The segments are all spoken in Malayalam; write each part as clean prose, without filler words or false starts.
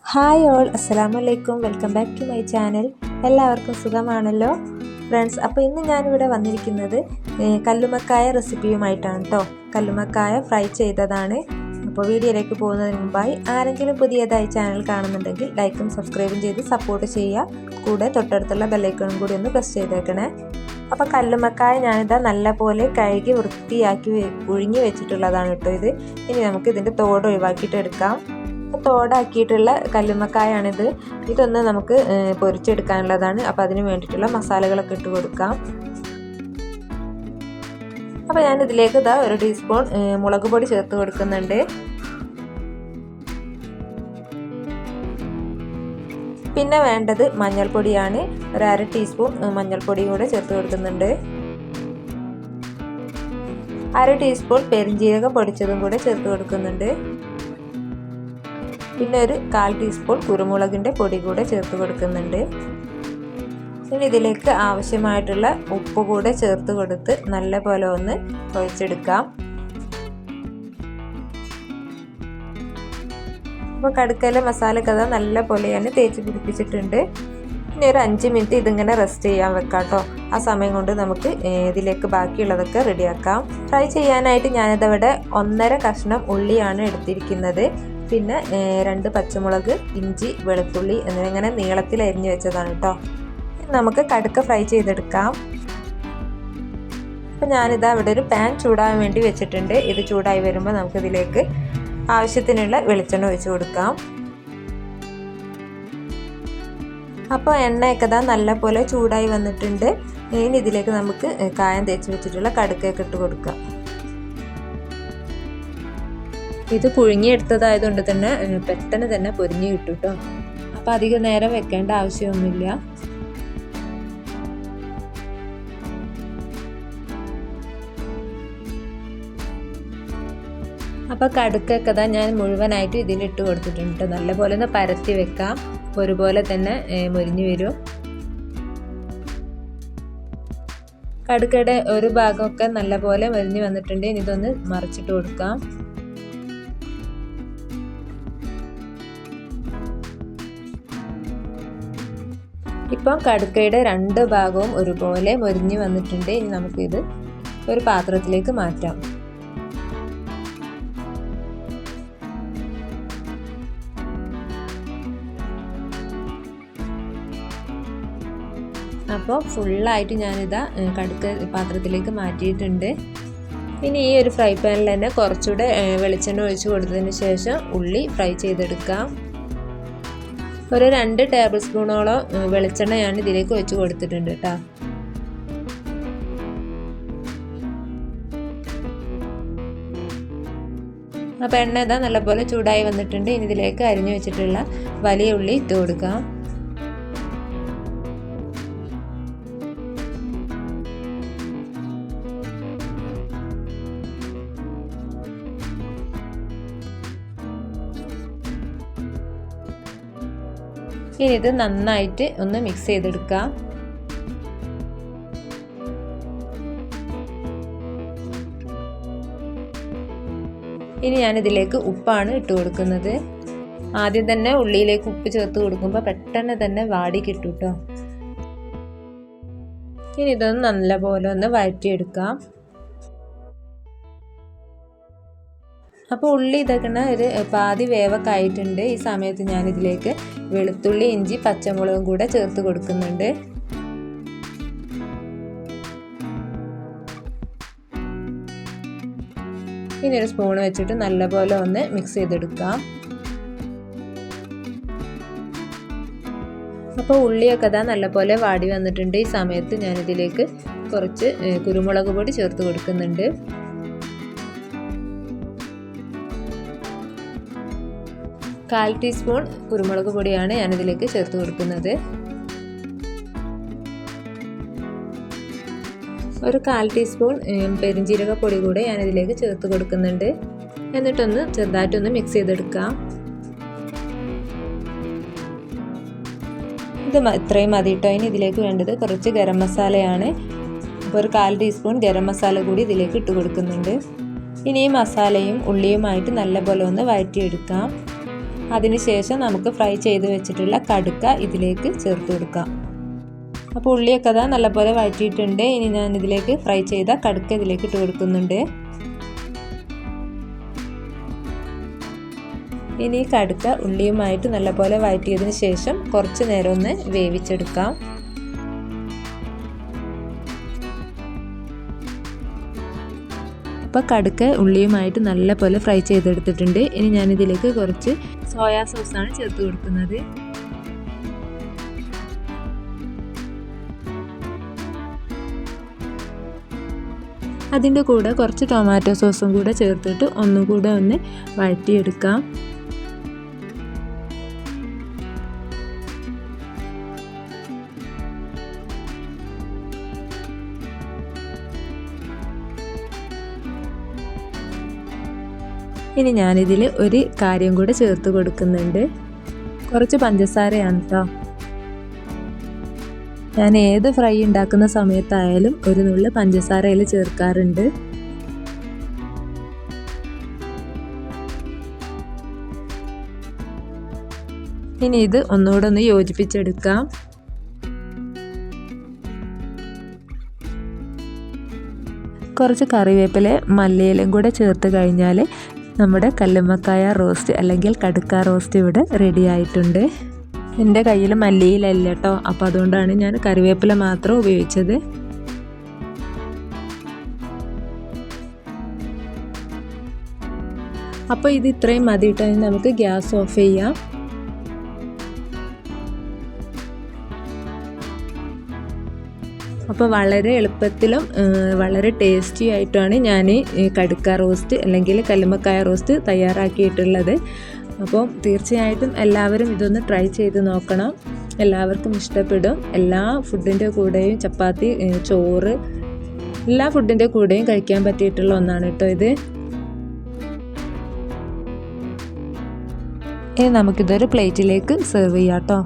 ഹായ് ഓൾ, അസ്സലാമു അലൈക്കും. Welcome back to my channel. എല്ലാവർക്കും സുഖമാണല്ലോ ഫ്രണ്ട്സ്. അപ്പോൾ ഇന്ന് ഞാനിവിടെ വന്നിരിക്കുന്നത് കല്ലുമ്മക്കായ റെസിപ്പിയുമായിട്ടാണ് കേട്ടോ. കല്ലുമ്മക്കായ ഫ്രൈ ചെയ്തതാണ്. അപ്പോൾ വീഡിയോയിലേക്ക് പോകുന്നതിന് മുമ്പായി ആരെങ്കിലും പുതിയതായി ചാനൽ കാണുന്നുണ്ടെങ്കിൽ ലൈക്കും സബ്സ്ക്രൈബും ചെയ്ത് സപ്പോർട്ട് ചെയ്യുക. കൂടെ തൊട്ടടുത്തുള്ള ബെല്ലൈക്കണും കൂടി ഒന്ന് പ്രസ് ചെയ്തേക്കണേ. അപ്പോൾ കല്ലുമ്മക്കായ ഞാനിതാ നല്ലപോലെ കഴുകി വൃത്തിയാക്കി പുഴുങ്ങി വെച്ചിട്ടുള്ളതാണ് കേട്ടോ ഇത്. ഇനി നമുക്ക് ഇതിൻ്റെ തോട് ഒഴിവാക്കിയിട്ട് എടുക്കാം. തോടാക്കിയിട്ടുള്ള കല്ലുമ്മക്കായാണിത്. ഇതൊന്ന് നമുക്ക് പൊരിച്ചെടുക്കാനുള്ളതാണ്. അപ്പോൾ അതിന് വേണ്ടിയിട്ടുള്ള മസാലകളൊക്കെ ഇട്ട് കൊടുക്കാം. അപ്പോൾ ഞാൻ ഇതിലേക്ക് ഇതാ 1 ടീസ്പൂൺ മുളക് പൊടി ചേർത്ത് കൊടുക്കുന്നുണ്ട്. പിന്നെ വേണ്ടത് മഞ്ഞൾപ്പൊടിയാണ്. 1/2 ടീസ്പൂൺ മഞ്ഞൾപ്പൊടി കൂടെ ചേർത്ത് കൊടുക്കുന്നുണ്ട്. 1/2 ടീസ്പൂൺ പെരിഞ്ജീരകം പൊടിച്ചതും കൂടെ ചേർത്ത് കൊടുക്കുന്നുണ്ട്. പിന്നെ 1/4 ടീസ്പൂൺ കുരുമുളകിൻ്റെ പൊടി കൂടെ ചേർത്ത് കൊടുക്കുന്നുണ്ട്. ഇനി ഇതിലേക്ക് ആവശ്യമായിട്ടുള്ള ഉപ്പ് കൂടെ ചേർത്ത് കൊടുത്ത് നല്ലപോലെ ഒന്ന് കുഴച്ചെടുക്കാം. അപ്പോൾ കടുക്കയിലെ മസാലക്കഥ നല്ല പോലെ ഞാൻ തേച്ച് പിടിപ്പിച്ചിട്ടുണ്ട്. ഇനി ഒരു 5 മിനിറ്റ് ഇതിങ്ങനെ റെസ്റ്റ് ചെയ്യാൻ വെക്കാം കേട്ടോ. ആ സമയം കൊണ്ട് നമുക്ക് ഇതിലേക്ക് ബാക്കിയുള്ളതൊക്കെ റെഡിയാക്കാം. ഫ്രൈ ചെയ്യാനായിട്ട് ഞാനിതവിടെ 1.5 കഷ്ണം ഉള്ളിയാണ് എടുത്തിരിക്കുന്നത്. പിന്നെ 2 പച്ചമുളക്, ഇഞ്ചി, വെളുത്തുള്ളി എന്നിങ്ങനെ നീളത്തിൽ അരിഞ്ഞു വെച്ചതാണ് കേട്ടോ. നമുക്ക് കടുക്ക ഫ്രൈ ചെയ്തെടുക്കാം. അപ്പം ഞാനിതാ ഇവിടെ ഒരു പാൻ ചൂടാൻ വേണ്ടി വെച്ചിട്ടുണ്ട്. ഇത് ചൂടായി വരുമ്പോൾ നമുക്കിതിലേക്ക് ആവശ്യത്തിനുള്ള വെളിച്ചെണ്ണ ഒഴിച്ച് കൊടുക്കാം. അപ്പോൾ എണ്ണയൊക്കെ ഇതാ നല്ല ചൂടായി വന്നിട്ടുണ്ട്. ഇനി ഇതിലേക്ക് നമുക്ക് കായം തേച്ച് വെച്ചിട്ടുള്ള കടുക്കയൊക്കെ ഇട്ട് കൊടുക്കാം. ഇത് പുഴുങ്ങിയെടുത്തതായതുകൊണ്ട് തന്നെ പെട്ടെന്ന് തന്നെ പൊരിഞ്ഞ് കിട്ടും കേട്ടോ. അപ്പം അധികം നേരം വെക്കേണ്ട ആവശ്യമൊന്നുമില്ല. അപ്പോൾ കടുക്കൊക്കെ തന്നെ ഞാൻ മുഴുവനായിട്ട് ഇതിലിട്ട് കൊടുത്തിട്ടുണ്ട്. നല്ലപോലെ ഒന്ന് പരത്തി വെക്കാം. ഒരുപോലെ തന്നെ മുരിഞ്ഞ് വരും. കടുക്കയുടെ ഒരു ഭാഗമൊക്കെ നല്ലപോലെ മുരിഞ്ഞ് വന്നിട്ടുണ്ട്. ഇനി ഇതൊന്ന് മറിച്ചിട്ട് കൊടുക്കാം. ഇപ്പം കടുക്കയുടെ 2 ഭാഗവും ഒരുപോലെ മൊരിഞ്ഞ് വന്നിട്ടുണ്ട്. ഇനി നമുക്കിത് ഒരു പാത്രത്തിലേക്ക് മാറ്റാം. അപ്പോൾ ഫുള്ളായിട്ട് ഞാനിതാ കടുക്ക പാത്രത്തിലേക്ക് മാറ്റിയിട്ടുണ്ട്. ഇനി ഈ ഒരു ഫ്രൈ പാനിൽ തന്നെ കുറച്ചുകൂടെ വെളിച്ചെണ്ണ ഒഴിച്ച് കൊടുത്തതിന് ശേഷം ഉള്ളി ഫ്രൈ ചെയ്തെടുക്കാം. ഒരു 2 ടേബിൾ സ്പൂണോളം വെളിച്ചെണ്ണ ഞാൻ ഇതിലേക്ക് ഒഴിച്ച് കൊടുത്തിട്ടുണ്ട് കേട്ടോ. അപ്പോൾ എണ്ണ ഇതാ നല്ലപോലെ ചൂടായി വന്നിട്ടുണ്ട്. ഇനി ഇതിലേക്ക് അരിഞ്ഞു വെച്ചിട്ടുള്ള വലിയ ഉള്ളി ഇട്ട് കൊടുക്കാം. ഇനി ഇത് നന്നായിട്ട് ഒന്ന് മിക്സ് ചെയ്തെടുക്കാം. ഇനി ഞാനിതിലേക്ക് ഉപ്പാണ് ഇട്ട് കൊടുക്കുന്നത്. ആദ്യം തന്നെ ഉള്ളിയിലേക്ക് ഉപ്പ് ചേർത്ത് കൊടുക്കുമ്പോൾ പെട്ടെന്ന് തന്നെ വാടി കിട്ടും കേട്ടോ. ഇനി ഇതൊന്ന് നല്ലപോലെ ഒന്ന് വഴറ്റിയെടുക്കാം. അപ്പോൾ ഉള്ളി ഇതൊക്കെ ഒരു പാതി വേവൊക്കെ ആയിട്ടുണ്ട്. ഈ സമയത്ത് ഞാനിതിലേക്ക് വെളുത്തുള്ളി, ഇഞ്ചി, പച്ചമുളകും കൂടെ ചേർത്ത് കൊടുക്കുന്നുണ്ട്. ഇനി ഒരു സ്പൂൺ വെച്ചിട്ട് നല്ലപോലെ ഒന്ന് മിക്സ് ചെയ്തെടുക്കാം. അപ്പോൾ ഉള്ളിയൊക്കെ ഇതാ നല്ലപോലെ വാടി വന്നിട്ടുണ്ട്. ഈ സമയത്ത് ഞാനിതിലേക്ക് കുറച്ച് കുരുമുളക് പൊടി ചേർത്ത് കൊടുക്കുന്നുണ്ട്. 1/4 ടീസ്പൂൺ കുരുമുളക് പൊടിയാണ് ഞാനിതിലേക്ക് ചേർത്ത് കൊടുക്കുന്നത്. ഒരു 1/4 ടീസ്പൂൺ പെരിഞ്ജീരക പൊടി കൂടെ ഞാനിതിലേക്ക് ചേർത്ത് കൊടുക്കുന്നുണ്ട്. എന്നിട്ടൊന്ന് ചെറുതായിട്ടൊന്ന് മിക്സ് ചെയ്തെടുക്കാം. ഇത് ഇത്രയും മതി കേട്ടോ. ഇനി ഇതിലേക്ക് വേണ്ടത് കുറച്ച് ഗരം മസാലയാണ്. അപ്പോൾ ഒരു 1/4 ടീസ്പൂൺ ഗരം മസാല കൂടി ഇതിലേക്ക് ഇട്ട് കൊടുക്കുന്നുണ്ട്. ഇനി ഈ മസാലയും ഉള്ളിയുമായിട്ട് നല്ലപോലെ ഒന്ന് വഴറ്റിയെടുക്കാം. അതിനുശേഷം നമുക്ക് ഫ്രൈ ചെയ്ത് വെച്ചിട്ടുള്ള കടുക്ക ഇതിലേക്ക് ചേർത്ത് കൊടുക്കാം. അപ്പോൾ ഉള്ളിയൊക്കെ അതാ നല്ലപോലെ വഴറ്റിയിട്ടുണ്ട്. ഇനി ഞാൻ ഇതിലേക്ക് ഫ്രൈ ചെയ്ത കടുക്ക ഇതിലേക്ക് ഇട്ട് കൊടുക്കുന്നുണ്ട്. ഇനി കടുക്ക ഉള്ളിയുമായിട്ട് നല്ലപോലെ വഴറ്റിയതിന് ശേഷം കുറച്ച് നേരം ഒന്ന് വേവിച്ചെടുക്കാം. അപ്പോൾ കടുക്ക ഉള്ളിയുമായിട്ട് നല്ലപോലെ ഫ്രൈ ചെയ്തെടുത്തിട്ടുണ്ട്. ഇനി ഞാനിതിലേക്ക് കുറച്ച് സോയാ സോസാണ് ചേർത്ത് കൊടുക്കുന്നത്. അതിൻ്റെ കൂടെ കുറച്ച് ടൊമാറ്റോ സോസും കൂടെ ചേർത്തിട്ട് ഒന്നുകൂടെ ഒന്ന് വഴറ്റിയെടുക്കാം. ഇനി ഞാനിതിൽ ഒരു കാര്യം കൂടെ ചേർത്ത് കൊടുക്കുന്നുണ്ട്. കുറച്ച് പഞ്ചസാരയാണ് കേട്ടോ. ഞാൻ ഏത് ഫ്രൈ ഉണ്ടാക്കുന്ന സമയത്തായാലും ഒരു നുള്ള് പഞ്ചസാര അതിൽ ചേർക്കാറുണ്ട്. ഇനി ഇത് ഒന്നുകൂടെ ഒന്ന് യോജിപ്പിച്ചെടുക്കാം. കുറച്ച് കറിവേപ്പില മല്ലിയിലയും കൂടെ ചേർത്ത് കഴിഞ്ഞാൽ നമ്മുടെ കല്ലുമ്മക്കായ റോസ്റ്റ് അല്ലെങ്കിൽ കടുക്ക റോസ്റ്റ് ഇവിടെ റെഡി ആയിട്ടുണ്ട്. എൻ്റെ കയ്യിൽ മല്ലിയിലല്ല കേട്ടോ, അപ്പോൾ അതുകൊണ്ടാണ് ഞാൻ കറിവേപ്പില മാത്രം ഉപയോഗിച്ചത്. അപ്പോൾ ഇത് ഇത്രയും മതി കേട്ടോ. നമുക്ക് ഗ്യാസ് ഓഫ് ചെയ്യാം. അപ്പോൾ വളരെ എളുപ്പത്തിലും വളരെ ടേസ്റ്റി ആയിട്ടാണ് ഞാൻ കടുക്ക റോസ്റ്റ് അല്ലെങ്കിൽ കല്ലുമ്മക്കായ റോസ്റ്റ് തയ്യാറാക്കിയിട്ടുള്ളത്. അപ്പോൾ തീർച്ചയായിട്ടും എല്ലാവരും ഇതൊന്ന് ട്രൈ ചെയ്ത് നോക്കണം. എല്ലാവർക്കും ഇഷ്ടപ്പെടും. എല്ലാ ഫുഡിൻ്റെ കൂടെയും ചപ്പാത്തി, ചോറ്, എല്ലാ ഫുഡിൻ്റെ കൂടെയും കഴിക്കാൻ പറ്റിയിട്ടുള്ള ഒന്നാണ് കേട്ടോ ഇത്. ഇനി നമുക്കിതൊരു പ്ലേറ്റിലേക്ക് സെർവ് ചെയ്യാം കേട്ടോ.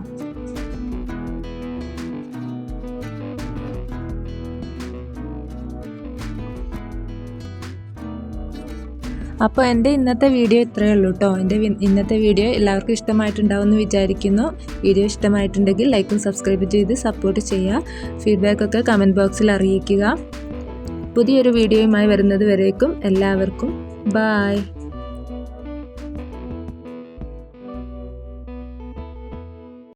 അപ്പോൾ എൻ്റെ ഇന്നത്തെ വീഡിയോ ഇത്രയേ ഉള്ളൂ കേട്ടോ. എൻ്റെ ഇന്നത്തെ വീഡിയോ എല്ലാവർക്കും ഇഷ്ടമായിട്ടുണ്ടാവുമെന്ന് വിചാരിക്കുന്നു. വീഡിയോ ഇഷ്ടമായിട്ടുണ്ടെങ്കിൽ ലൈക്കും സബ്സ്ക്രൈബ് ചെയ്ത് സപ്പോർട്ട് ചെയ്യുക. ഫീഡ്ബാക്കൊക്കെ കമൻറ്റ് ബോക്സിൽ അറിയിക്കുക. പുതിയൊരു വീഡിയോയുമായി വരുന്നത് വരേക്കും എല്ലാവർക്കും ബായ്.